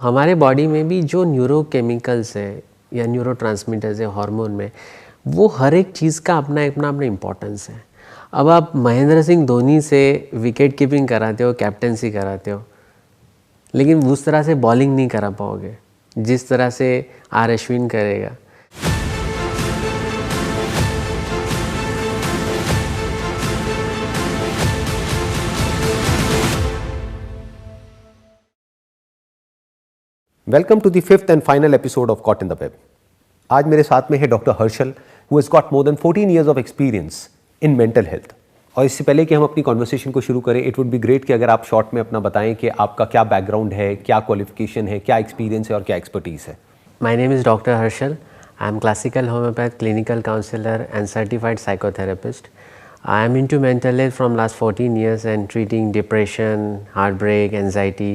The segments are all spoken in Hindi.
हमारे बॉडी में भी जो न्यूरोकेमिकल्स है या न्यूरोट्रांसमीटर्स है हार्मोन में, वो हर एक चीज़ का अपना अपना इम्पोर्टेंस है। अब आप महेंद्र सिंह धोनी से विकेट कीपिंग कराते हो, कैप्टेंसी कराते हो, लेकिन उस तरह से बॉलिंग नहीं करा पाओगे जिस तरह से आर अश्विन करेगा। Welcome to the fifth and final episode of caught in the web. आज मेरे साथ में है doctor Harshal, who has got more than 14 years of experience in mental health. और इससे पहले कि हम अपनी कॉन्वर्सेशन को शुरू करें, इट वुड बी ग्रेट कि अगर आप शॉर्ट में अपना बताएं कि आपका क्या बैकग्राउंड है, क्या क्वालिफिकेशन है, क्या एक्सपीरियंस है और क्या एक्सपर्टीज है। My name is doctor Harshal. I am classical homeopath, clinical counsellor and certified psychotherapist. I am into mental health from last 14 years and treating depression, heartbreak, anxiety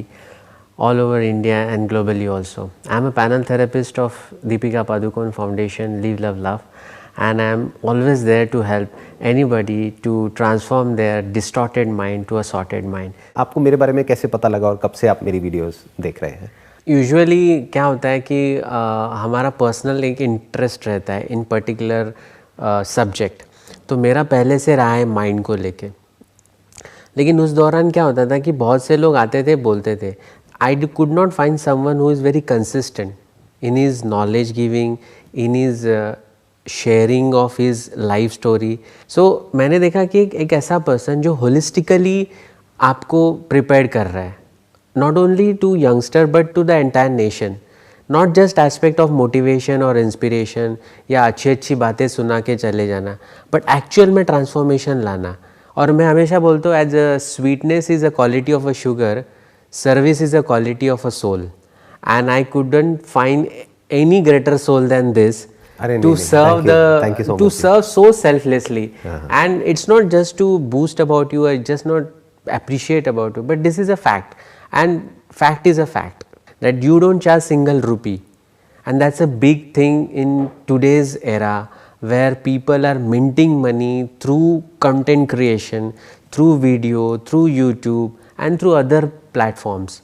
all over India and globally also. I am a panel therapist of Deepika Padukone Foundation, Live, Love, Love, and I am always there to help anybody to transform their distorted mind to a sorted mind. आपको मेरे बारे में कैसे पता लगा और कब से आप मेरी वीडियोस देख रहे हैं? यूजुअली क्या होता है कि हमारा पर्सनल एक इंटरेस्ट रहता है इन पर्टिकुलर सब्जेक्ट, तो मेरा पहले से रहा है माइंड को लेके। लेकिन उस दौरान क्या होता था कि बहुत से लोग आते थे, बोलते थे, I could not find someone who is very consistent in his knowledge giving, in his sharing of his life story. So मैंने देखा कि एक ऐसा पर्सन जो होलिस्टिकली आपको प्रिपेयर कर रहा है, not only to youngster but to the entire nation, not just aspect of motivation or inspiration या अच्छी अच्छी बातें सुना के चले जाना, but actual में transformation लाना। और मैं हमेशा बोलता हूँ, as a sweetness is a quality of a sugar, service is a quality of a soul, and I couldn't find any greater soul than this to serve to serve so selflessly. And it's not just to boast about you or just not appreciate about you, but this is a fact. And fact is a fact that you don't charge single rupee, and that's a big thing in today's era where people are minting money through content creation, through video, through YouTube and through other platforms.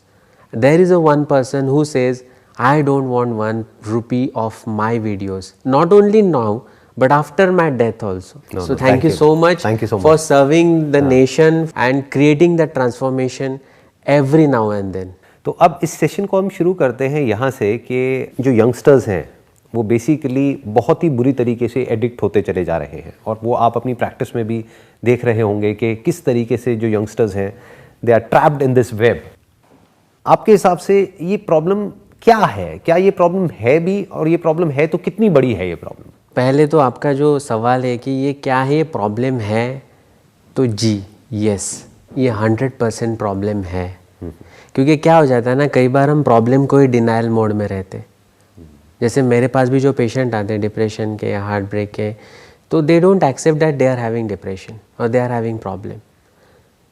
There is a one person who says, I don't want 1 rupee of my videos, not only now but after my death also. So thank you so much for serving the nation and creating that transformation every now and then. तो अब इस सेशन को हम शुरू करते हैं यहाँ से कि जो यंगस्टर्स हैं वो बेसिकली बहुत ही बुरी तरीके से एडिक्ट होते चले जा रहे हैं, और वो आप अपनी प्रैक्टिस में भी देख रहे होंगे कि किस तरीके से जो यंगस्टर्स हैं they are trapped in this web. आपके हिसाब से ये प्रॉब्लम क्या है? क्या ये प्रॉब्लम है भी, और ये प्रॉब्लम है तो कितनी बड़ी है ये प्रॉब्लम? पहले तो आपका जो सवाल है कि ये क्या है, ये प्रॉब्लम है, तो जी यस, ये 100% प्रॉब्लम है। क्योंकि क्या हो जाता है ना, कई बार हम प्रॉब्लम को ही डिनाइल मोड में रहते। जैसे मेरे पास भी जो पेशेंट आते हैं डिप्रेशन के या हार्ट ब्रेक के, तो they don't accept that they are having depression और they are having problem.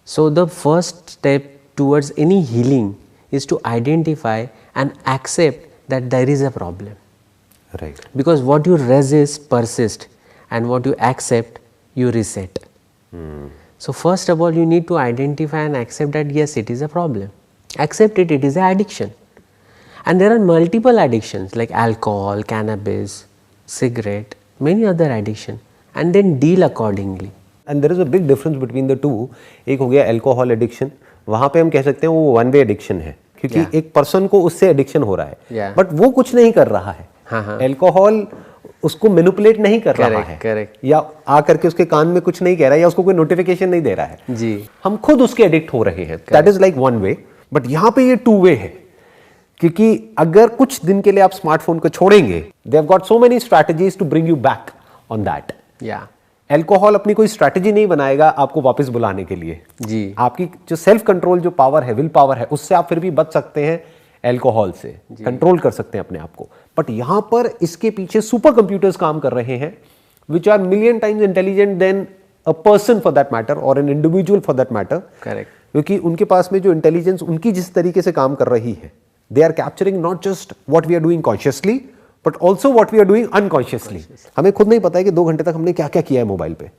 So the first step towards any healing is to identify and accept that there is a problem, right? Because what you resist persist and what you accept you reset. So first of all you need to identify and accept that yes, it is a problem. Accept it, it is an addiction, and there are multiple addictions like alcohol, cannabis, cigarette, many other addiction, and then deal accordingly. And there is a big difference between the two. एक हो गया अल्कोहल एडिक्शन, वहाँ पे हम कह सकते हैं वो वन वे एडिक्शन है, क्योंकि एक पर्सन को उससे एडिक्शन हो रहा है, बट वो कुछ नहीं कर रहा है। अल्कोहल उसको मैनिपुलेट नहीं कर रहा है, या आ करके उसके कान में कुछ नहीं कह रहा है, या उसको कोई नोटिफिकेशन नहीं दे रहा है जी, हम खुद उसके एडिक्ट हो रहे हैं। That is like one way, but यहाँ पे ये टू वे है, क्योंकि अगर कुछ दिन के लिए आप स्मार्टफोन को छोड़ेंगे, they have got so many strategies to bring you back on that. Alcohol अपनी कोई स्ट्रैटेजी नहीं बनाएगा आपको वापस बुलाने के लिए जी। आपकी जो सेल्फ कंट्रोल, जो पावर है, विल पावर है, उससे आप फिर भी बच सकते हैं, अल्कोहल से कंट्रोल कर सकते हैं अपने आप को। बट यहां पर इसके पीछे सुपर कंप्यूटर्स काम कर रहे हैं, which are million times intelligent than a person for that matter, और an individual for that matter. Correct. क्योंकि उनके पास में जो इंटेलिजेंस उनकी जिस तरीके से काम कर रही है, they are capturing not just what we are doing consciously but also what we are doing unconsciously. हमें खुद नहीं पता है कि 2 घंटे तक हमने क्या क्या किया है मोबाइल पे।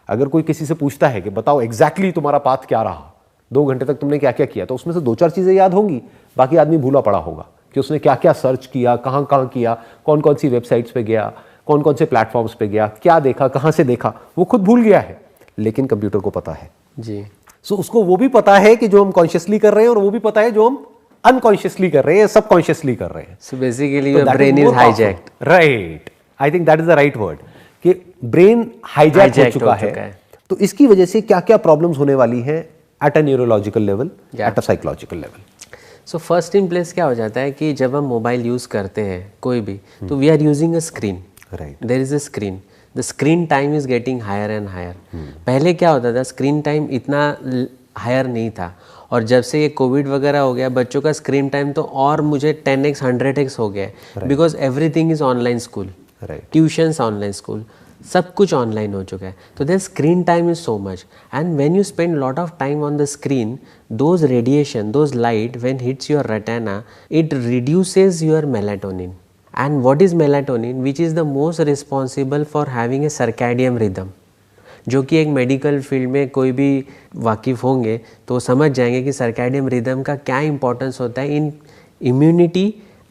अगर कोई किसी से पूछता है कि बताओ एग्जैक्टली तुम्हारा पाथ क्या रहा, 2 घंटे तक तुमने क्या क्या किया, तो उसमें से 2-4 चीजें याद होंगी, बाकी आदमी भूला पड़ा होगा। कि उसने क्या क्या सर्च किया, कहाँ कहाँ किया, कौन कौन सी वेबसाइट्स पे गया, कौन कौन से प्लेटफॉर्म्स पे गया, क्या देखा, कहाँ से देखा, वो खुद भूल गया है, लेकिन कंप्यूटर को पता है जी। सो उसको वो भी पता है कि जो हम कॉन्शियसली कर रहे हैं और वो भी पता है जो हम अनकॉन्शियसली कर रहे हैं, सबकॉन्शियसली कर रहे हैं। So basically your brain is hijacked. Right, I think that is the right word कि ब्रेन हाईजैक हो चुका है। तो इसकी वजह से क्या क्या प्रॉब्लम्स होने वाली हैं at a neurological level, at a psychological level. So first in place क्या हो जाता है कि जब हम मोबाइल यूज़ करते हैं कोई भी, तो we are using a screen, right, there is a screen, the screen time is getting higher and higher. पहले क्या होता था, स्क्रीन टाइम इतना हायर नहीं था, और जब से ये कोविड वगैरह हो गया, बच्चों का स्क्रीन टाइम तो और मुझे 10x 100x हो गया है, because everything is online school, tuitions online school, सब कुछ ऑनलाइन हो चुका है। तो there screen time is so much, and when you spend lot of time on the screen, those radiation, those light when hits your retina, it reduces your melatonin. And what is melatonin, which is the most responsible for having a circadian rhythm, जो कि एक मेडिकल फील्ड में कोई भी वाकिफ़ होंगे तो समझ जाएंगे कि सर्कैडियम रिदम का क्या इंपॉर्टेंस होता है in immunity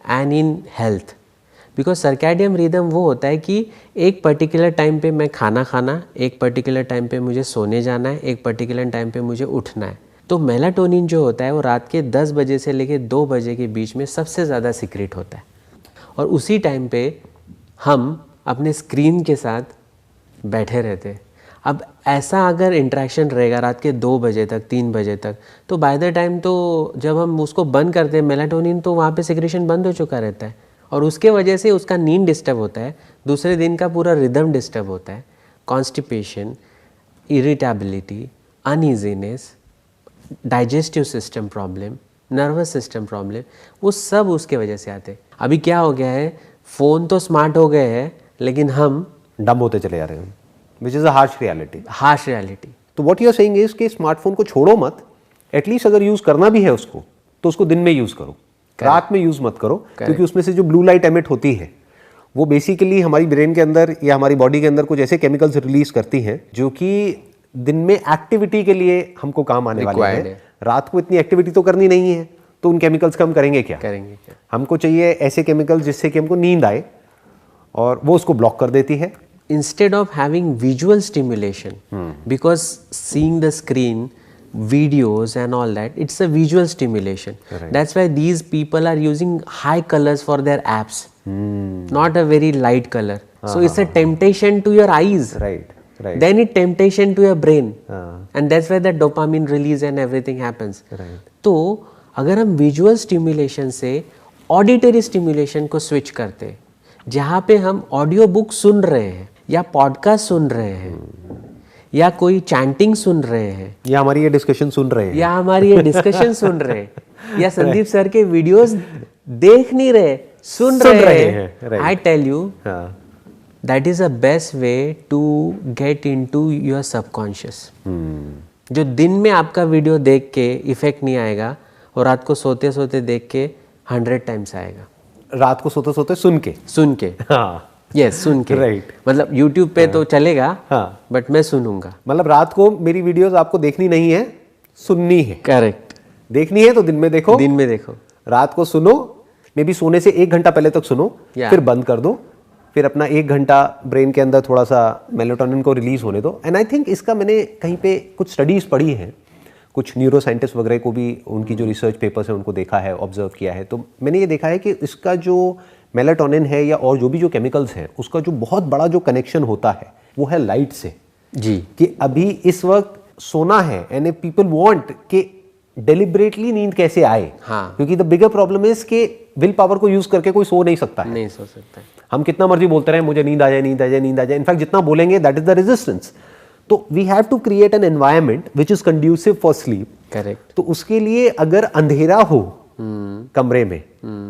and in health. Because circadian rhythm वो होता है कि एक पर्टिकुलर टाइम पे मैं खाना खाना, एक पर्टिकुलर टाइम पे मुझे सोने जाना है, एक पर्टिकुलर टाइम पे मुझे उठना है। तो मेलाटोनिन जो होता है वो रात के 10 बजे से लेकर 2 बजे के बीच में सबसे ज़्यादा सीक्रेट होता है, और उसी टाइम पे हम अपने स्क्रीन के साथ बैठे रहते। अब ऐसा अगर इंटरेक्शन रहेगा रात के 2 बजे तक, 3 बजे तक, तो बाय द टाइम तो जब हम उसको बंद करते हैं मेलाटोनिन, तो वहाँ पे सिक्रेशन बंद हो चुका रहता है, और उसके वजह से उसका नींद डिस्टर्ब होता है, दूसरे दिन का पूरा रिदम डिस्टर्ब होता है, constipation, irritability, uneasiness, digestive system problem, nervous system problem, वो सब उसके वजह से आते हैं। अभी क्या हो गया है, फ़ोन तो स्मार्ट हो गए हैं, लेकिन हम डम होते चले जा रहे हैं, which is a harsh reality. Harsh reality. तो what you are saying is कि स्मार्टफोन को छोड़ो मत, एटलीस्ट अगर यूज़ करना भी है उसको, तो उसको दिन में यूज़ करो, रात में यूज़ मत करो, क्योंकि उसमें से जो ब्लू लाइट एमिट होती है वो बेसिकली हमारी ब्रेन के अंदर या हमारी बॉडी के अंदर कुछ ऐसे केमिकल्स रिलीज करती हैं जो कि दिन में एक्टिविटी के लिए हमको काम आने वाले हैं। रात को इतनी एक्टिविटी तो करनी नहीं है, तो उन केमिकल्स का हम करेंगे क्या? हमको चाहिए ऐसे केमिकल्स जिससे कि हमको नींद आए, और वो उसको ब्लॉक कर देती है। Instead of having visual stimulation, because seeing the screen, videos and all that, it's a visual stimulation. Right. That's why these people are using high colors for their apps, not a very light color. So it's a temptation to your eyes. Right. Right. Then it temptation to your brain, and that's why that dopamine release and everything happens. Right. तो अगर हम विजुअल स्टिमुलेशन से ऑडिटरी स्टिमुलेशन को स्विच करते, जहाँ पे हम ऑडियो बुक सुन रहे हैं या पॉडकास्ट सुन रहे हैं या कोई चैंटिंग सुन रहे हैं या हमारी ये डिस्कशन सुन रहे हैं या हमारी ये डिस्कशन सुन रहे हैं या संदीप सर के वीडियोस देख नहीं रहे, सुन रहे हैं, I tell you that is a best way to get into your subconscious. जो दिन में आपका वीडियो देख के इफेक्ट नहीं आएगा, और रात को सोते सोते देख के 100 टाइम्स आएगा। रात को सोते सोते सुन के हाँ, यस, सुन के, राइट। मतलब YouTube पे तो चलेगा, हाँ, बट मैं सुनूंगा। मतलब रात को मेरी वीडियोस आपको देखनी नहीं है, सुननी है। करेक्ट। देखनी है तो दिन में देखो, दिन में देखो, रात को सुनो, मे बी सोने से 1 घंटा पहले तक सुनो, फिर बंद कर दो, फिर अपना 1 घंटा ब्रेन के अंदर थोड़ा सा मेलाटोनिन को रिलीज होने दो। एंड आई थिंक इसका मैंने कहीं पे कुछ स्टडीज पढ़ी हैं, कुछ न्यूरो साइंटिस्ट वगैरह को भी उनकी जो रिसर्च पेपर्स हैं उनको देखा है, ऑब्जर्व किया है, तो मैंने ये देखा है कि इसका जो मेलाटोनिन है या और जो भी जो केमिकल्स हैं, उसका जो बहुत बड़ा जो कनेक्शन होता है वो है लाइट से। जी, कि अभी इस वक्त सोना है एंड पीपल वांट कि डेलिबरेटली नींद कैसे आए। हाँ, क्योंकि द बिगर प्रॉब्लम इज कि विल पावर को यूज करके कोई सो नहीं सकता है। नहीं सो सकता। हम कितना मर्जी बोलते रहे मुझे नींद आ जाए, नींद आ जाए, नींद आ जाए, इनफैक्ट जितना बोलेंगे दैट इज द रेजिस्टेंस। तो we have to create an environment which is conducive for sleep. Correct. तो उसके लिए अगर अंधेरा हो कमरे में,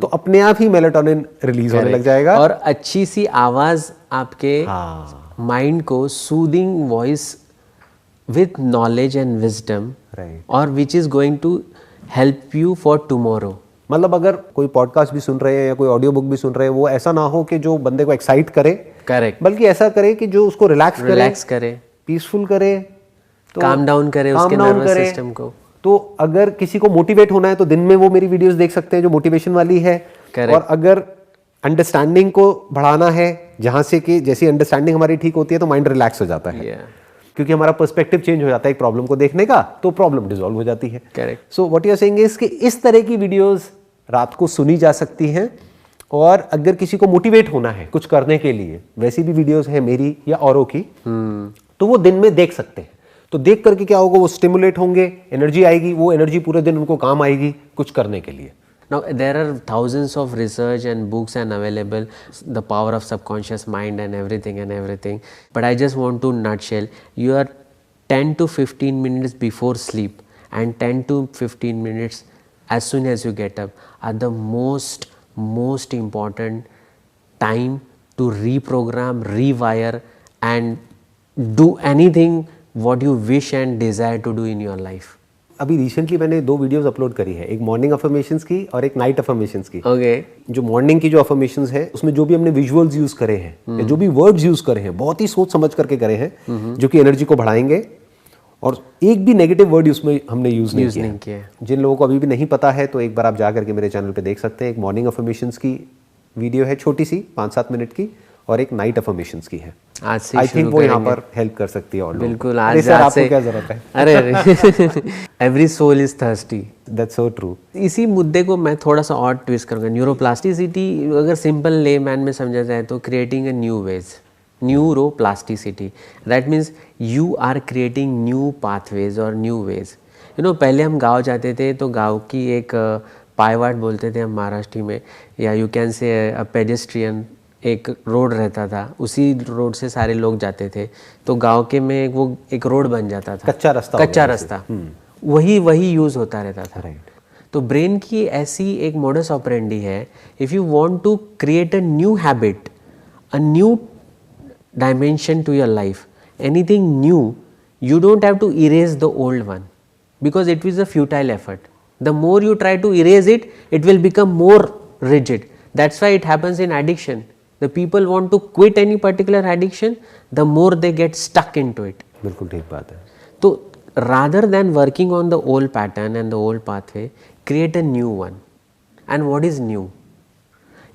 तो अपने आप ही मेलाटोनिन रिलीज होने लग जाएगा, और अच्छी सी आवाज आपके माइंड को soothing voice with knowledge and wisdom, और which is going to help you for tomorrow. मतलब अगर कोई पॉडकास्ट भी सुन रहे हैं या कोई ऑडियो बुक भी सुन रहे हैं, वो ऐसा ना हो कि जो बंदे को एक्साइट करे, करेक्ट, बल्कि ऐसा करे कि जो उसको रिलैक्स करे, करे, पीसफुल करे, काम डाउन करे उसके नर्वस सिस्टम को, तो अगर किसी को मोटिवेट होना है तो दिन में वो मेरी वीडियोस देख सकते हैं जो मोटिवेशन वाली है। Correct. और अगर अंडरस्टैंडिंग को बढ़ाना है, जहां से कि जैसी अंडरस्टैंडिंग हमारी ठीक होती है तो माइंड रिलैक्स हो जाता है। क्योंकि हमारा पर्सपेक्टिव चेंज हो जाता है एक प्रॉब्लम को देखने का, तो प्रॉब्लम डिसॉल्व हो जाती है। Correct. So what you are saying is कि इस तरह की वीडियोस रात को सुनी जा सकती हैं, और अगर किसी को मोटिवेट होना है कुछ करने के लिए, वैसी भी वीडियोस हैं मेरी या औरों की, तो वो दिन में देख सकते हैं। तो देख करके क्या होगा, वो स्टिमुलेट होंगे, एनर्जी आएगी, वो एनर्जी पूरे दिन उनको काम आएगी कुछ करने के लिए। Now there are thousands of research and books and available, the power of subconscious mind and everything. But I just want to nutshell, you are 10 to 15 minutes before sleep and 10 to 15 minutes as soon as you get up are the most important time to reprogram, rewire and do anything what you wish and desire to do in your life. अभी रिसेंटली मैंने 2 वीडियोस अपलोड करी है, एक मॉर्निंग अफर्मेशंस की और एक नाइट अफर्मेशंस की। ओके। जो मॉर्निंग की जो अफर्मेशंस है उसमें जो भी हमने विजुअल्स यूज करे हैं या जो भी वर्ड्स यूज करे हैं, बहुत ही सोच समझ करके करे हैं, जो कि एनर्जी को बढ़ाएंगे, और एक भी नेगेटिव वर्ड उसमें हमने यूज नहीं किया। जिन लोगों को अभी भी नहीं पता है तो एक बार आप जा करके मेरे चैनल पे देख सकते हैं। एक मॉर्निंग अफर्मेशंस की वीडियो है छोटी सी 5-7 मिनट की, और एक नाइट अफर्मेशंस की है। आज से आई थिंक वो यहाँ पर हेल्प कर सकती है। और बिल्कुल, आज सर आपको क्या जरूरत है? अरे every soul is thirsty, that's so true. इसी मुद्दे को मैं थोड़ा सा और ट्विस्ट करूँगा। न्यूरोप्लास्टिसिटी अगर सिंपल लेमैन में समझा जाए तो creating a new ways, neuroplasticity, that means you are creating new pathways और न्यू वेज। पहले हम गाँव जाते थे तो गाँव की एक पायवाट बोलते थे हम महाराष्ट्र में, या you can say a pedestrian, एक रोड रहता था, उसी रोड से सारे लोग जाते थे, तो गांव के में वो एक रोड बन जाता था, कच्चा रास्ता वही यूज होता रहता था। राइट। तो ब्रेन की ऐसी एक मोडस ऑपरेंडी है, if you want to create a new habit, a new dimension to your life, anything new, you don't have to erase the old one because it was a futile effort. The more you try to erase it, it will become more rigid. That's why it happens in addiction. The people want to quit any particular addiction, the more they get stuck into it. बिल्कुल ठीक बात है। तो rather than working on the old pattern and the old pathway, create a new one. And what is new?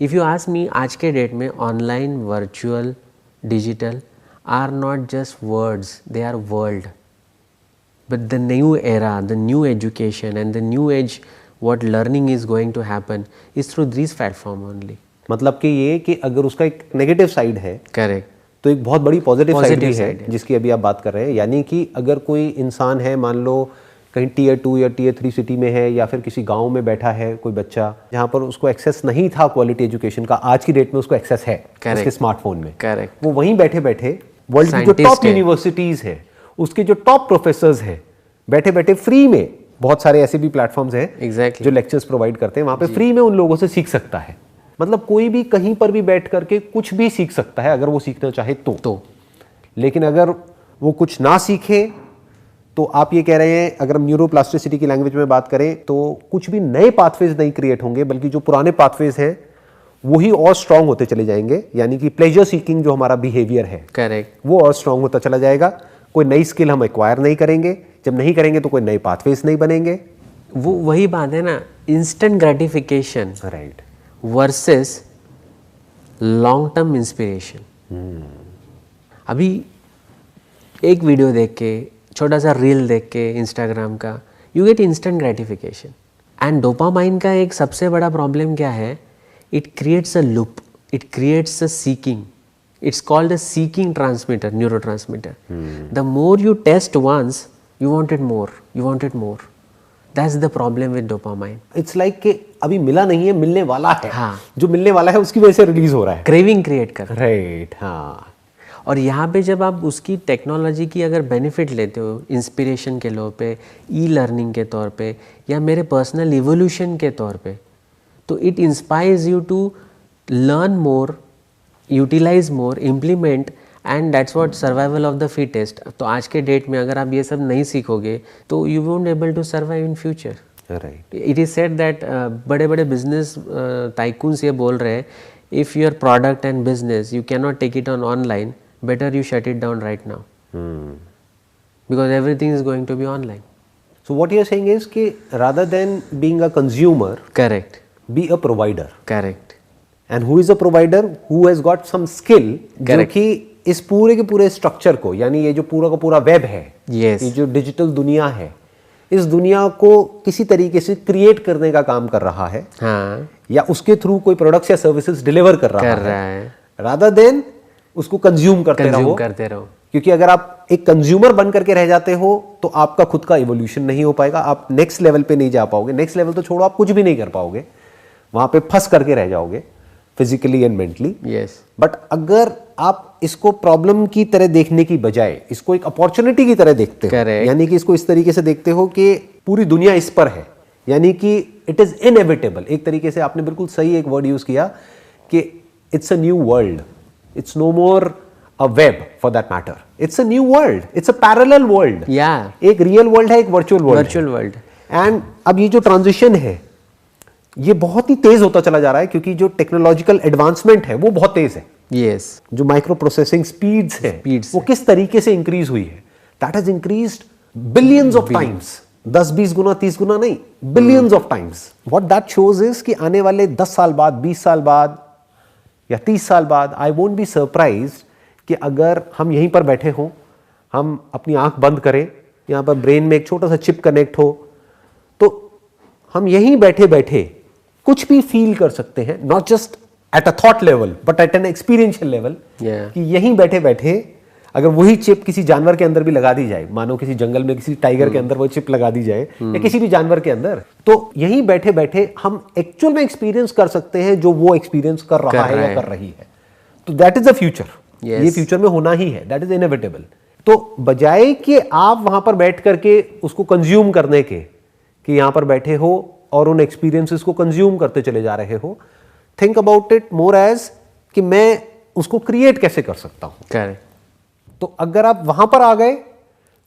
If you ask me, आज के डेट में online, virtual, digital are not just words, they are world. But the new era, the new education and the new age, what learning is going to happen is through these platform only. मतलब कि ये कि अगर उसका एक नेगेटिव साइड है, करेक्ट, तो एक बहुत बड़ी पॉजिटिव साइड भी है जिसकी अभी आप बात कर रहे हैं। यानी कि अगर कोई इंसान है, मान लो कहीं Tier 2 या Tier 3 सिटी में है, या फिर किसी गांव में बैठा है कोई बच्चा जहां पर उसको एक्सेस नहीं था क्वालिटी एजुकेशन का, आज की डेट में उसको एक्सेस है उसके स्मार्टफोन में। करेक्ट। वो वहीं बैठे बैठे वर्ल्ड की जो टॉप यूनिवर्सिटीज है, उसके जो टॉप प्रोफेसर्स हैं, बैठे बैठे फ्री में, बहुत सारे ऐसे भी प्लेटफॉर्म्स हैं जो लेक्चर्स प्रोवाइड करते हैं, वहां पे फ्री में उन लोगों से सीख सकता है। मतलब कोई भी कहीं पर भी बैठ करके कुछ भी सीख सकता है अगर वो सीखना चाहे तो। लेकिन अगर वो कुछ ना सीखे तो आप ये कह रहे हैं, अगर हम न्यूरोप्लास्टिसिटी की लैंग्वेज में बात करें, तो कुछ भी नए पाथवेज नहीं क्रिएट होंगे, बल्कि जो पुराने पाथवेज हैं वही और स्ट्रांग होते चले जाएंगे। यानी कि प्लेजर सीकिंग जो हमारा बिहेवियर है, करेक्ट, वो और स्ट्रांग होता चला जाएगा। कोई नई स्किल हम एक्वायर नहीं करेंगे, जब नहीं करेंगे तो कोई नए पाथवेज नहीं बनेंगे। वो वही बात है ना, instant gratification right versus long term inspiration. अभी एक वीडियो देख के, छोटा सा रील देख के इंस्टाग्राम का, you get instant gratification. And dopamine का एक सबसे बड़ा प्रॉब्लम क्या है, it creates a loop, it creates a seeking, it's called a seeking transmitter, neurotransmitter. The more you test once, you want it more, you want it more. That's the problem with dopamine. It's like कि अभी मिला नहीं है, मिलने वाला है। हाँ, जो मिलने वाला है उसकी वजह से रिलीज हो रहा है, क्रेविंग क्रिएट कर। राइट, हाँ। और यहाँ पे जब आप उसकी टेक्नोलॉजी की अगर बेनिफिट लेते हो, इंस्पिरेशन के तौर पे, ई लर्निंग के तौर पे, या मेरे पर्सनल इवोल्यूशन के तौर पे, तो it inspires you to learn more, utilize more, implement, and that's what survival of the fittest. तो आज के डेट में अगर आप ये सब नहीं सीखोगे तो you won't able to survive in future. Right, it is said that बड़े बड़े बिजनेस टाइकून्स ये बोल रहे हैं, if your product and business you can not take it on online, better you shut it down right now, because everything is going to be online. So what you're saying is कि rather than being a consumer, Correct. be a provider. Correct. And who is a provider? Who has got some skill जो कि इस पूरे के पूरे स्ट्रक्चर को, यानी ये जो पूरा का पूरा वेब है, Yes. ये जो डिजिटल दुनिया है, इस दुनिया को किसी तरीके से क्रिएट करने का काम कर रहा है, हाँ, या उसके थ्रू कोई प्रोडक्ट्स या सर्विसेज डिलीवर कर रहा है रादर देन उसको कंज्यूम करते रहो। क्योंकि अगर आप एक कंज्यूमर बन करके रह जाते हो तो आपका खुद का इवोल्यूशन नहीं हो पाएगा, आप नेक्स्ट लेवल पे नहीं जा पाओगे। नेक्स्ट लेवल तो छोड़ो, आप कुछ भी नहीं कर पाओगे, वहां पे फंस करके रह जाओगे physically and mentally. Yes. But अगर आप इसको प्रॉब्लम की तरह देखने की बजाय इसको एक अपॉर्चुनिटी की तरह देखते हो, यानी कि इसको इस तरीके से देखते हो कि पूरी दुनिया इस पर है, यानी कि इट इज इनएविटेबल। एक तरीके से आपने बिल्कुल सही एक वर्ड यूज किया कि it's a new world, it's no more a web for that matter, it's a new world, it's a parallel world. एक रियल वर्ल्ड है, एक वर्चुअल वर्ल्ड। एंड अब ये जो ट्रांजिशन है ये बहुत ही तेज होता चला जा रहा है, क्योंकि जो टेक्नोलॉजिकल एडवांसमेंट है वो बहुत तेज है। यस। जो माइक्रो प्रोसेसिंग स्पीड्स है वो किस तरीके से इंक्रीज हुई है, that has increased billions of times. 10-20 गुना 30 गुना नहीं, billions of times. What that shows is कि आने वाले 10 साल बाद, 20 साल बाद या 30 साल बाद, आई वोंट बी सरप्राइज्ड कि अगर हम यहीं पर बैठे हों, हम अपनी आंख बंद करें, यहाँ पर ब्रेन में एक छोटा सा चिप कनेक्ट हो, तो हम यहीं बैठे बैठे कुछ भी फील कर सकते हैं, not just at a thought level but at N experiential level. कि यहीं बैठे बैठे अगर वही चिप किसी जानवर के अंदर भी लगा दी जाए, मानो किसी जंगल में किसी टाइगर के अंदर वो चिप लगा दी जाए या किसी भी जानवर के अंदर, तो यहीं बैठे बैठे हम एक्चुअल में एक्सपीरियंस कर सकते हैं जो वो एक्सपीरियंस कर रहा है या कर रही है। तो दैट इज द फ्यूचर। ये फ्यूचर में होना ही है, दैट इज इनएविटेबल। तो बजाय कि आप वहां पर बैठ करके उसको कंज्यूम करने के, कि यहां पर बैठे हो और उन एक्सपीरियंसेस को कंज्यूम करते चले जा रहे हो, think about it more as कि मैं उसको क्रिएट कैसे कर सकता हूं। करेक्ट। तो अगर आप वहां पर आ गए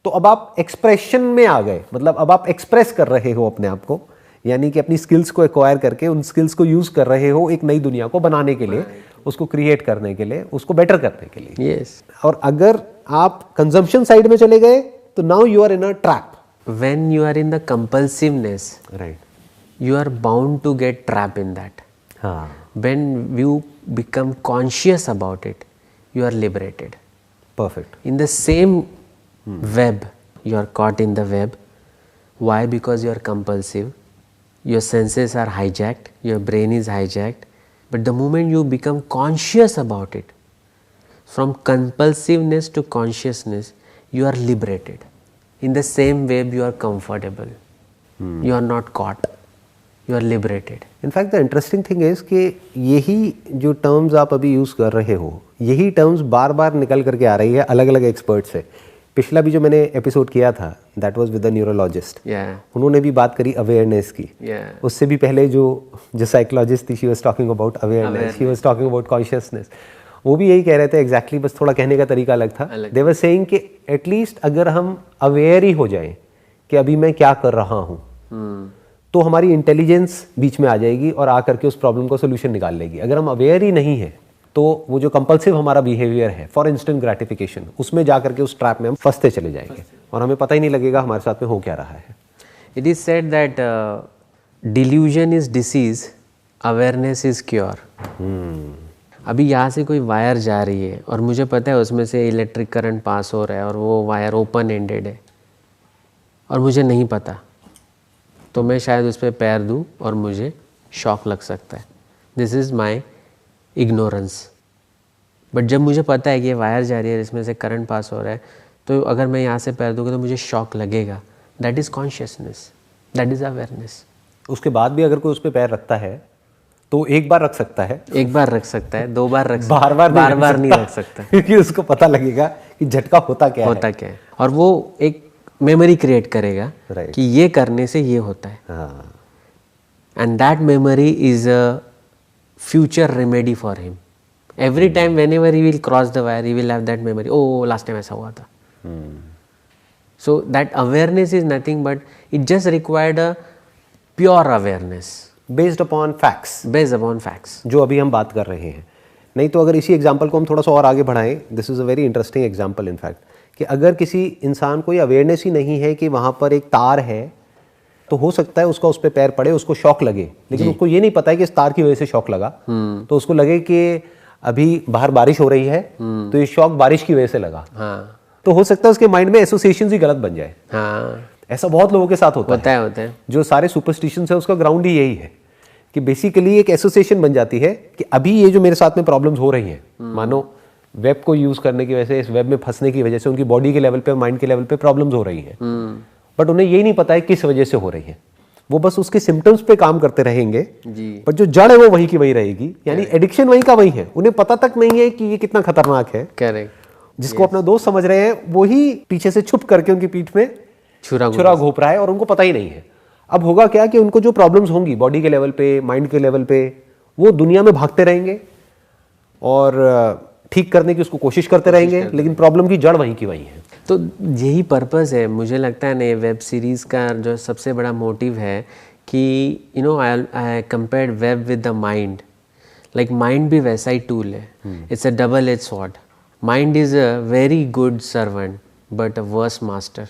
तो अब आप एक्सप्रेशन में आ गए, मतलब अब आप एक्सप्रेस कर रहे हो अपने आप को, यानी कि अपनी स्किल्स को एक्वायर करके उन स्किल्स को यूज कर रहे हो एक नई दुनिया को बनाने के लिए, उसको क्रिएट करने के लिए, उसको बेटर करने के लिए। यस। और अगर आप कंजम्पशन साइड में चले गए तो now you are in a trap. When you are in the compulsiveness, right, you are bound to get trapped in that. हाँ, When you become conscious about it, you are liberated. perfect. In the same web, you are caught in the web. Why? Because you are compulsive. Your senses are hijacked. Your brain is hijacked. But the moment you become conscious about it, from compulsiveness to consciousness, you are liberated. In the same web, you are comfortable. You are not caught. You are liberated. In fact, the interesting thing is कि यही जो टर्म्स आप अभी यूज़ कर रहे हो, यही टर्म्स बार बार निकल करके आ रही है अलग अलग एक्सपर्ट से। पिछला भी जो मैंने एपिसोड किया था, that was with the neurologist. उन्होंने भी बात करी अवेयरनेस की। उससे भी पहले जो साइकोलॉजिस्ट थी, she was talking about awareness, she was talking about consciousness. वो भी यही कह रहे थे एग्जैक्टली, बस थोड़ा कहने का तरीका अलग था। दे वर सेइंग कि एटलीस्ट अगर हम अवेयर ही हो जाएं कि अभी मैं क्या कर रहा हूँ, तो हमारी इंटेलिजेंस बीच में आ जाएगी और आकर के उस प्रॉब्लम का सोल्यूशन निकाल लेगी। अगर हम अवेयर ही नहीं है तो वो जो कंपल्सिव हमारा बिहेवियर है फॉर इंस्टेंट ग्रेटिफिकेशन, उसमें जाकर के उस ट्रैप में हम फंसते चले जाएंगे और हमें पता ही नहीं लगेगा हमारे साथ में हो क्या रहा है। It is said that delusion is disease, awareness is cure. अभी यहाँ से कोई वायर जा रही है और मुझे पता है उसमें से इलेक्ट्रिक करंट पास हो रहा है और वो वायर ओपन एंडेड है और मुझे नहीं पता, तो मैं शायद उस पर पैर दूँ और मुझे शॉक लग सकता है। This is my ignorance. But जब मुझे पता है कि ये वायर जा रही है, इसमें से करंट पास हो रहा है, तो अगर मैं यहाँ से पैर दूँगा तो मुझे शॉक लगेगा। That is consciousness, that is awareness. उसके बाद भी अगर कोई उस पर पैर रखता है तो एक बार रख सकता है, एक बार रख सकता है, 2 बार रख सकता है, बार नहीं रख सकता क्योंकि उसको पता लगेगा कि झटका होता क्या है। और वो एक मेमोरी क्रिएट करेगा कि ये करने से ये होता है, and that memory is a future remedy for him. Every time whenever he will cross the wire, he will have that memory, oh last time ऐसा हुआ था। So that awareness is nothing but it just required a pure awareness based upon facts, जो अभी हम बात कर रहे हैं। नहीं तो अगर इसी एग्जाम्पल को हम थोड़ा सा और आगे बढ़ाएं, this is a very interesting example in fact, कि अगर किसी इंसान को ये अवेयरनेस ही नहीं है कि वहाँ पर एक तार है, तो हो सकता है उसका उस पर पैर पड़े, उसको शॉक लगे, लेकिन उसको ये नहीं पता है कि इस तार की वजह से शॉक लगा, तो उसको लगे कि अभी बाहर बारिश हो रही है तो ये शॉक बारिश की वजह से लगा। हाँ, तो हो सकता है उसके माइंड में एसोसिएशन ही गलत बन जाए। हाँ, ऐसा बहुत लोगों के साथ होता है। जो सारे सुपरस्टिशंस है उसका ग्राउंड ही यही है कि बेसिकली एक एसोसिएशन बन जाती है कि अभी ये जो मेरे साथ में प्रॉब्लम्स हो रही हैं, मानो वेब को यूज करने की वजह से, इस वेब में फंसने की वजह से उनकी बॉडी के लेवल पे, माइंड के लेवल पे प्रॉब्लम्स हो रही हैं, बट उन्हें यही नहीं पता है किस वजह से हो रही है। वो बस उसके सिम्टम्स पे काम करते रहेंगे, पर जो जड़ है वो वही की वही रहेगी, यानी एडिक्शन वही का वही है। उन्हें पता तक नहीं है कि ये कितना खतरनाक है। करेक्ट। जिसको अपना दोस्त समझ रहे हैं वही पीछे से छुप करके उनकी पीठ में छुरा घोंप रहा है और उनको पता ही नहीं है। अब होगा क्या कि उनको जो प्रॉब्लम्स होंगी बॉडी के लेवल पे, माइंड के लेवल पे, वो दुनिया में भागते रहेंगे और ठीक करने की उसको कोशिश करते रहेंगे, लेकिन प्रॉब्लम की जड़ वहीं की वहीं है। तो यही पर्पस है, मुझे लगता है ना, वेब सीरीज़ का जो सबसे बड़ा मोटिव है कि you know I compared web with the mind. Like mind भी वैसा ही टूल है, it's a double edge sword. Mind is a very good servant but a worse master.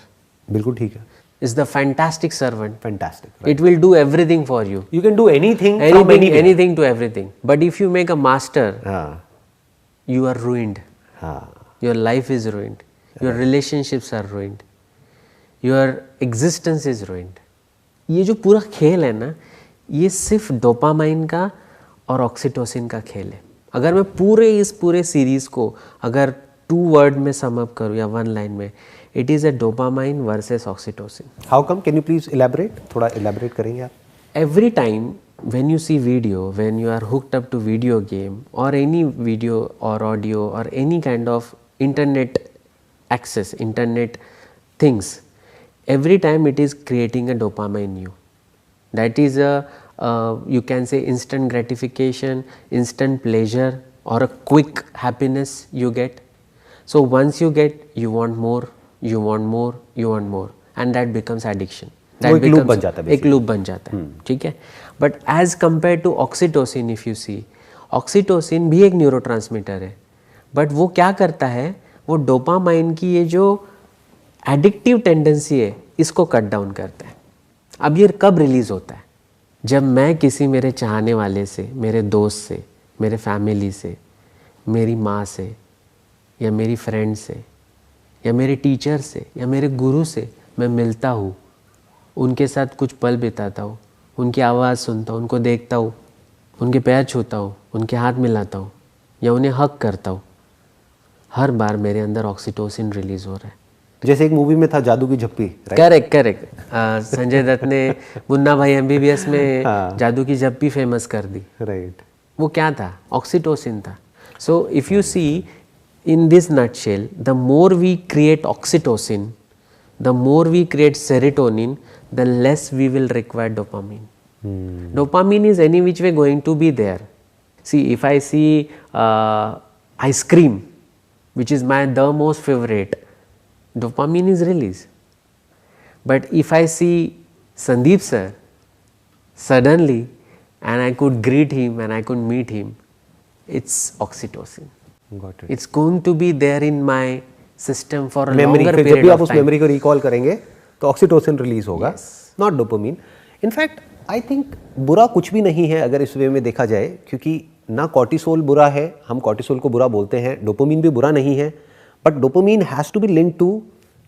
बिल्कुल ठीक है। Is the fantastic servant. Fantastic. Right? It will do everything for you. You can do anything anything to everything. But if you make a master, you are ruined. Your life is ruined. Your relationships are ruined. Your existence is ruined. ये जो पूरा खेल है ना, ये सिर्फ डोपामाइन का और ऑक्सीटोसिन का खेल है। अगर मैं इस पूरे सीरीज को अगर 2 वर्ड में सम अप करूँ या 1 लाइन में, it is a dopamine versus oxytocin. How come? Can you please elaborate? थोड़ा elaborate करेंगे आप? Every time when you see video, when you are hooked up to video game or any video or audio or any kind of internet access, internet things, every time it is creating a dopamine in you. That is you can say instant gratification, instant pleasure or a quick happiness you get. So once you get, you want more, you want more, you want more, and that becomes addiction. That एक लूप बन जाता है। एक लूप बन जाता है, ठीक है। But as compare to oxytocin, if you see, oxytocin भी एक न्यूरोट्रांसमीटर है, बट वो क्या करता है, वो डोपामाइन की ये जो एडिक्टिव टेंडेंसी है इसको कट डाउन करता है। अब ये कब रिलीज होता है? जब मैं किसी मेरे चाहने वाले से, मेरे दोस्त से, मेरे फैमिली से, मेरी माँ से या मेरी फ्रेंड से या मेरे टीचर से या मेरे गुरु से मैं मिलता हूँ, उनके साथ कुछ पल बिताता हूँ, उनकी आवाज़ सुनता हूँ, उनको देखता हूँ, उनके पैर छूता हूँ, उनके हाथ मिलाता हूँ या उन्हें हक करता हूँ, हर बार मेरे अंदर ऑक्सीटोसिन रिलीज हो रहा है। जैसे एक मूवी में था जादू की झप्पी। करेक्ट। संजय दत्त ने मुन्ना भाई MBBS में जादू की झप्पी फेमस कर दी। राइट। वो क्या था? ऑक्सीटोसिन था। So if you see in this nutshell, the more we create oxytocin, the more we create serotonin, the less we will require dopamine. Dopamine is any which way going to be there. See, if I see ice cream, which is the most favorite, dopamine is released. But if I see Sandeep sir, suddenly, and I could greet him and I could meet him, it's oxytocin. Got it. It's going to be there in my system for a memory, longer period of time. जब भी आप उस मेमोरी को रिकॉल करेंगे तो ऑक्सीटोसिन रिलीज होगा, not dopamine. In fact I think बुरा कुछ भी नहीं है अगर इस वे में देखा जाए, क्योंकि ना कॉर्टिसोल बुरा है, हम कॉर्टिसोल को बुरा बोलते हैं, डोपामिन भी बुरा नहीं है, but dopamine has to be linked to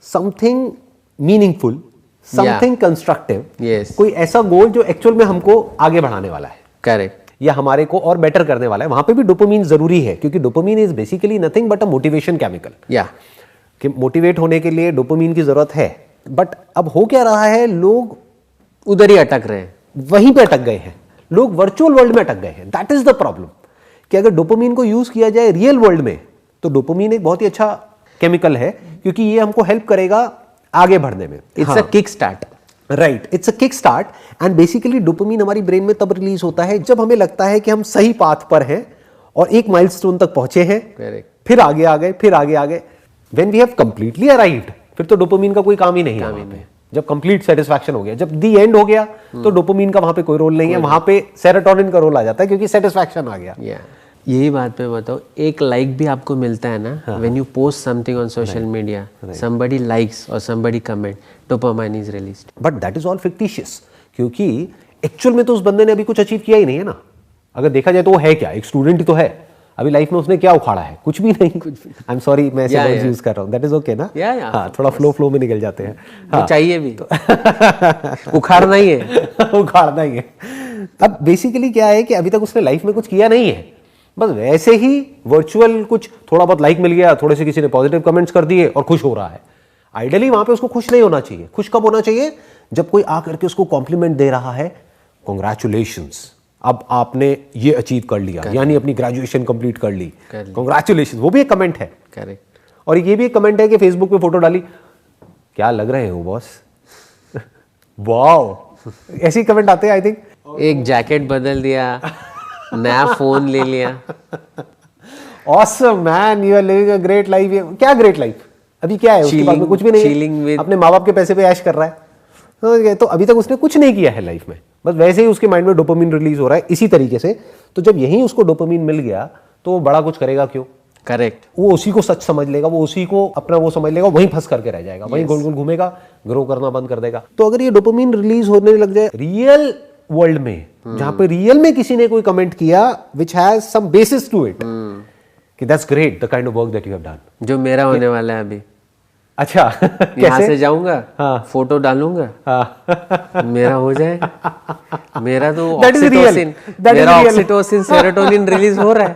something meaningful, something constructive, कोई ऐसा गोल जो एक्चुअल में हमको आगे बढ़ाने वाला है। करेक्ट। या हमारे को और बेटर करने वाला है, वहां पे भी डोपामिन जरूरी है, क्योंकि dopamine is basically nothing but a motivation chemical. कि मोटिवेट होने के लिए डोपामिन की जरूरत है, बट अब हो क्या रहा है, लोग उधर ही अटक रहे हैं, वहीं पे अटक गए हैं, लोग वर्चुअल वर्ल्ड में अटक गए हैं। दैट इज द प्रॉब्लम, कि अगर डोपामिन को यूज किया जाए रियल वर्ल्ड में तो डोपामिन एक बहुत ही अच्छा केमिकल है, क्योंकि ये हमको हेल्प करेगा आगे बढ़ने में। It's a kick start. Right, it's a kick start. And basically dopamine हमारी ब्रेन में तब रिलीज होता है जब हमें लगता है कि हम सही पाथ पर हैं और एक माइलस्टोन तक पहुंचे हैं, फिर आगे आ गए, फिर आगे आ गए। When we have completely arrived, फिर तो डोपामिन का कोई काम ही नहीं है। जब कंप्लीट सेटिस्फैक्शन हो गया, जब दी एंड हो गया, तो डोपामिन का वहां पे कोई रोल नहीं है, वहां पे सेरोटोनिन का रोल आ जाता है, क्योंकि सेटिस्फैक्शन आ गया। यही बात मैं बताऊँ, एक लाइक भी आपको मिलता है ना, when you post something on social media, somebody likes और somebody comment, dopamine is released. But that is all fictitious, क्योंकि एक्चुअल में तो उस बंदे ने अभी कुछ अचीव किया ही नहीं है ना। अगर देखा जाए तो वो है क्या, एक स्टूडेंट ही तो है। अभी लाइफ में उसने क्या उखाड़ा है? कुछ भी नहीं। आई एम सॉरी, मैं ऐसे वर्ड्स यूज कर रहा हूँ, दैट इज ओके ना। हाँ, थोड़ा फ्लो में निकल जाते हैं। हाँ, चाहिए भी उखाड़ना ही है उखाड़ना ही है। अब बेसिकली क्या है कि अभी तक उसने लाइफ में कुछ किया नहीं है, बस वैसे ही वर्चुअल कुछ थोड़ा बहुत लाइक मिल गया, थोड़े से किसी ने पॉजिटिव कमेंट्स कर दिए और खुश हो रहा है। आइडियली वहां पे उसको खुश नहीं होना चाहिए। खुश कब होना चाहिए? जब कोई आकर के उसको कॉम्प्लीमेंट दे रहा है, कॉन्ग्रेचुलेशंस, अब आपने ये अचीव कर लिया, यानी अपनी ग्रेजुएशन कंप्लीट कर ली, कॉन्ग्रेचुलेशंस, वो भी एक कमेंट है। करेक्ट। और ये भी एक कमेंट है कि फेसबुक पे फोटो डाली, क्या लग रहे हो बॉस, वाओ, ऐसे ही कमेंट आते हैं आई थिंक। एक जैकेट बदल दिया, नया फोन ले लिया। Awesome man, you are living a great life. क्या ग्रेट लाइफ? अभी क्या है उसके बाद में? कुछ भी नहीं है, अपने माँ बाप के पैसे पे ऐश कर रहा है। तो अभी तक उसने कुछ नहीं किया है लाइफ में, बस वैसे ही उसके माइंड में डोपामिन रिलीज हो रहा है इसी तरीके से। तो जब यही उसको डोपामिन मिल गया तो वो बड़ा कुछ करेगा क्यों? करेक्ट। वो उसी को सच समझ लेगा, वो उसी को अपना वो समझ लेगा, वहीं फंस करके रह जाएगा, वहीं गोल गोल घूमेगा, ग्रो करना बंद कर देगा। तो अगर ये डोपामिन रिलीज होने लग जाए रियल वर्ल्ड में, जहां पे रियल में किसी ने कोई कमेंट किया which has some basis to it, कि that's great the kind of work that you have done, जो मेरा होने वाला है अभी। अच्छा यहाँ से जाऊंगा, हाँ, फोटो डालूंगा, हाँ, मेरा हो जाएगा। मेरा तो ऑक्सीटोसिन सेरोटोनिन रिलीज हो रहा है।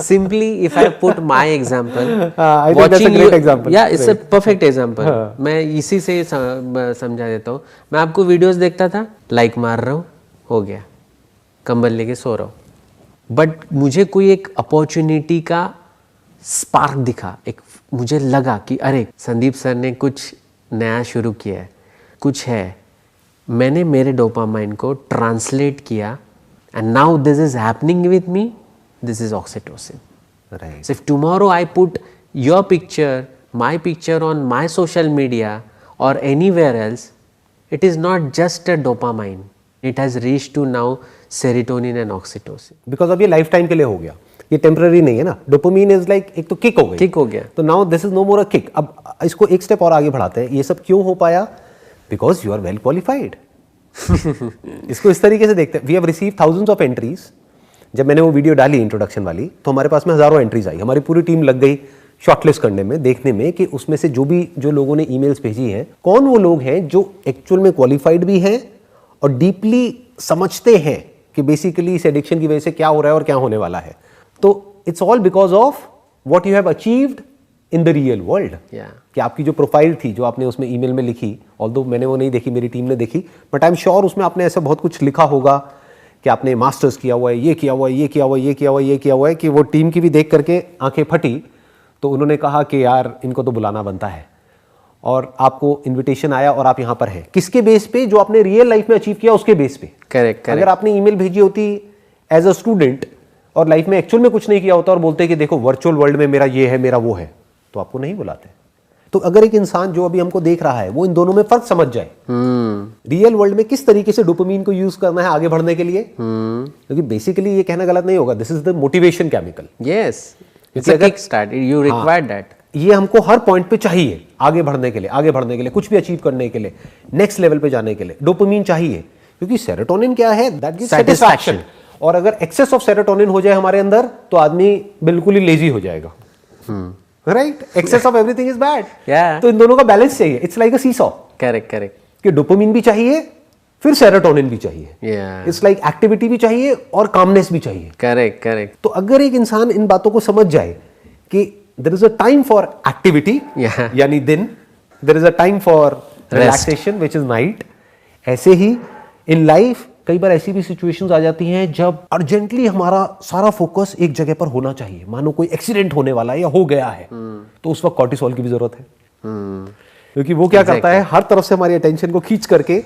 Simply if I put my example, watching you, या इट्स अ परफेक्ट एग्जांपल। मैं इसी से समझा देता हूँ। मैं आपको वीडियोस देखता था, लाइक मार रहा हूँ, हो गया, कंबल लेके सो रहा हूँ। बट मुझे कोई एक अपॉर्चुनिटी का स्पार्क दिखा, एक मुझे लगा कि अरे संदीप सर ने कुछ नया शुरू किया है, कुछ है। मैंने मेरे डोपामाइन को ट्रांसलेट किया and now this is happening with me, this is oxytocin. Right. So if tomorrow I put your picture, my picture on my social media और anywhere else, it is not just a dopamine, it has reached to now serotonin and oxytocin. Because अब ये लाइफ टाइम के लिए हो गया, ये टेम्पररी नहीं है ना। डोपामिन इज लाइक एक तो किक हो गई, किक हो गया, तो now this is no more a kick. अब इसको एक स्टेप और आगे बढ़ाते हैं। ये सब क्यों हो पाया? Because you are well qualified. इसको इस तरीके से देखते हैं, we have receive thousands of entries. जब मैंने वो वीडियो डाली इंट्रोडक्शन वाली, तो हमारे पास में हजारों एंट्रीज आई। हमारी पूरी टीम लग गई शॉर्टलिस्ट करने में, देखने में कि उसमें से जो लोगों ने ईमेल्स भेजी हैं, कौन वो लोग हैं जो एक्चुअल में क्वालिफाइड भी हैं और डीपली समझते हैं कि बेसिकली इस एडिक्शन की वजह से क्या हो रहा है और क्या होने वाला है। तो it's all because of what you have achieved in the real world. कि आपकी जो प्रोफाइल थी, जो आपने उसमें ईमेल में लिखी, ऑल्दो मैंने वो नहीं देखी, मेरी टीम ने देखी, बट आई एम श्योर उसमें आपने ऐसा बहुत कुछ लिखा होगा कि आपने मास्टर्स किया हुआ है, ये किया हुआ है, ये किया हुआ है, ये किया हुआ है, ये किया हुआ है, कि वो टीम की भी देख करके आंखें फटी। तो उन्होंने कहा कि यार इनको तो बुलाना बनता है, और आपको इनविटेशन आया और आप यहाँ पर हैं। किसके बेस पे? जो आपने रियल लाइफ में अचीव किया उसके बेस पे। करेक्ट। अगर आपने ईमेल भेजी होती एज अ स्टूडेंट और लाइफ में एक्चुअल में कुछ नहीं किया होता और बोलते कि देखो वर्चुअल वर्ल्ड में मेरा ये है, मेरा वो है, तो आपको नहीं बुलाते। तो अगर एक इंसान जो अभी हमको देख रहा है वो इन दोनों में फर्क समझ जाए, रियल वर्ल्ड में किस तरीके से डोपामिन को यूज करना है आगे बढ़ने के लिए, क्योंकि बेसिकली ये कहना गलत नहीं होगा, this is the motivation chemical. Yes, it's a kick start, you require that. ये हमको हर पॉइंट पे चाहिए आगे बढ़ने के लिए, आगे बढ़ने के लिए, कुछ भी अचीव करने के लिए, नेक्स्ट लेवल पे जाने के लिए डोपामिन चाहिए। क्योंकि सेरोटोनिन क्या है? That gives satisfaction. और अगर एक्सेस ऑफ सेरोटोनिन हो जाए हमारे अंदर तो आदमी बिल्कुल ही लेजी हो जाएगा। Right? Excess of everything is bad. तो इन दोनों का बैलेंस चाहिए। It's like a seesaw. Correct correct. कि डोपामिन भी चाहिए, फिर सेरोटोनिन भी चाहिए। इट्स लाइक एक्टिविटी भी चाहिए और कामनेस भी चाहिए। Correct correct. तो अगर एक इंसान इन बातों को समझ जाए कि there is a time for activity, यानी दिन, there is a time for relaxation which is night. ऐसे ही इन लाइफ कई बार ऐसी भी सिचुएशंस आ जाती हैं जब अर्जेंटली हमारा सारा फोकस एक जगह पर होना चाहिए। मानो कोई एक्सीडेंट होने वाला है या हो गया है, तो उस वक्त कॉर्टिसोल की भी जरूरत है। क्योंकि वो क्या करता है, हर तरफ से हमारी अटेंशन को खींच करके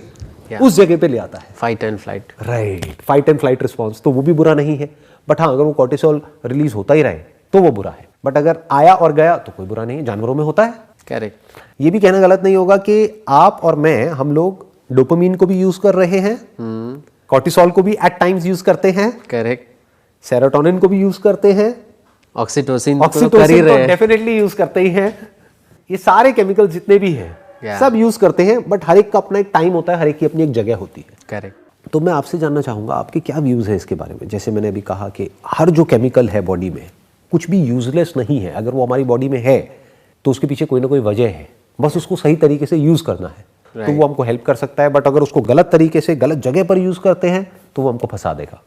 उस जगह पे ले आता है। Fight and flight. Right, fight and flight response. तो वो भी बुरा नहीं है, बट हाँ, अगर वो कॉर्टिसोल रिलीज होता ही रहे तो वो बुरा है। बट अगर आया और गया तो कोई बुरा नहीं है। जानवरों में होता है। करेक्ट। ये भी कहना गलत नहीं होगा कि आप और मैं, हम लोग डोपामिन को भी यूज कर रहे हैं, कॉर्टिसोल को भी एट टाइम्स यूज करते हैं। करेक्ट। सेरोटोनिन को भी यूज करते हैं, ऑक्सीटोसिन तो कर ही ऑक्सीटोसिन रहे तो हैं। डेफिनेटली यूज करते ही हैं। ये सारे केमिकल जितने भी हैं Yeah. सब यूज करते हैं, बट हर एक का अपना एक टाइम होता है, हर एक की अपनी एक जगह होती है। करेक्ट। तो मैं आपसे जानना चाहूँगा आपके क्या व्यूज़ है इसके बारे में। जैसे मैंने अभी कहा कि हर जो केमिकल है बॉडी में कुछ भी यूजलेस नहीं है, अगर वो हमारी बॉडी में है तो उसके पीछे कोई ना कोई वजह है, बस उसको सही तरीके से यूज़ करना है तो वो हमको हेल्प कर सकता है। बट अगर उसको गलत तरीके से गलत जगह पर यूज़ करते हैं तो वो हमको फंसा देगा।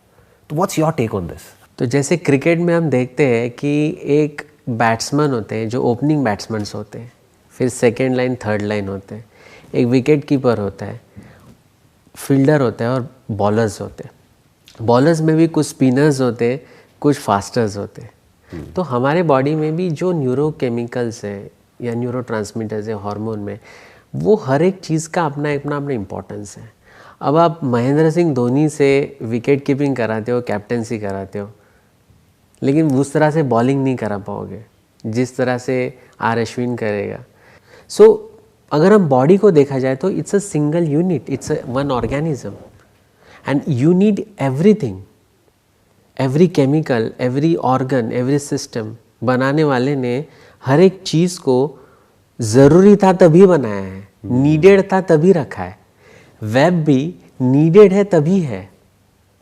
तो what's your take on this? तो जैसे क्रिकेट में हम देखते हैं कि एक बैट्समैन होते हैं जो ओपनिंग बैट्समैन होते हैं, फिर सेकेंड लाइन थर्ड लाइन होते हैं, एक विकेट कीपर होता है, फील्डर होता है और बॉलर्स होते हैं। बॉलर्स में भी कुछ स्पिनर्स होते हैं, कुछ फास्टर्स होते हैं। तो हमारे बॉडी में भी जो न्यूरोकेमिकल्स हैं या न्यूरो ट्रांसमीटर्स है हार्मोन में, वो हर एक चीज़ का अपना अपना इम्पोर्टेंस है। अब आप महेंद्र सिंह धोनी से विकेट कीपिंग कराते हो, कैप्टेंसी कराते हो, लेकिन उस तरह से बॉलिंग नहीं करा पाओगे जिस तरह से आर अश्विन करेगा। सो अगर हम बॉडी को देखा जाए तो it's a single unit, it's one organism and you need everything, every chemical, every organ, every system. बनाने वाले ने हर एक चीज़ को ज़रूरी था तभी बनाया है, नीडेड था तभी रखा है। वेब भी नीडेड है तभी है,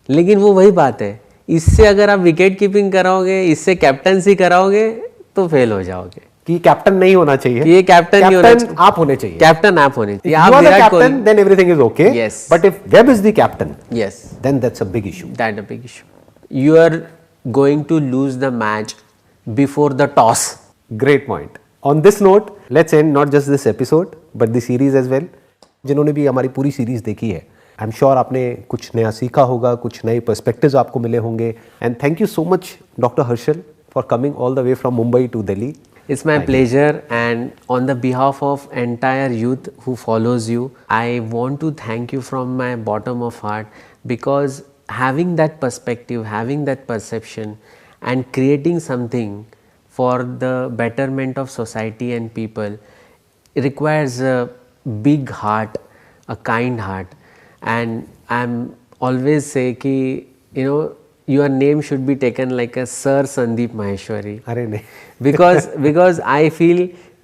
लेकिन वो वही बात है, इससे अगर आप विकेट कीपिंग कराओगे, इससे कैप्टनसी कराओगे तो फेल हो जाओगे। कि कैप्टन नहीं होना चाहिए, ये कैप्टन नहीं होना चाहिए, आप होने चाहिए। कैप्टन आप होने चाहिए। If आप you are the Virat captain, Kohli, then everything is okay. Yes. But if Webb is the captain, yes, then that's a big issue. that a big issue. You are going to lose the match before the toss. Great point. On this note, let's end not just this episode, but the series as well. जिन्होंने भी हमारी पूरी सीरीज देखी है, आई एम श्योर आपने कुछ नया सीखा होगा, कुछ नए पर्सपेक्टिव्स आपको मिले होंगे। And thank you so much doctor Harshal for coming all the way from Mumbai to Delhi. It's my pleasure, and on the behalf of entire youth who follows you, I want to thank you from my bottom of heart, because having that perspective, having that perception and creating something for the betterment of society and people requires a big heart, a kind heart. And I'm always say ki, you know, your name should be taken like a Sir Sandeep Maheshwari. अरे नहीं, because I feel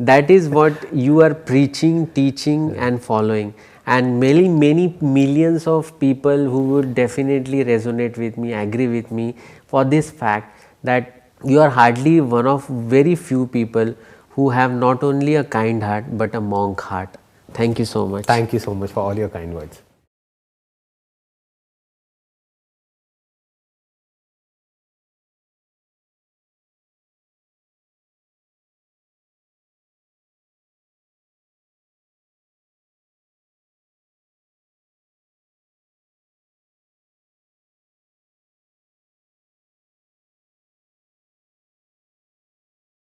that is what you are preaching, teaching and following, and many millions of people who would definitely resonate with me, agree with me for this fact that you are hardly one of very few people who have not only a kind heart but a monk heart. Thank you so much. thank you so much for all your kind words.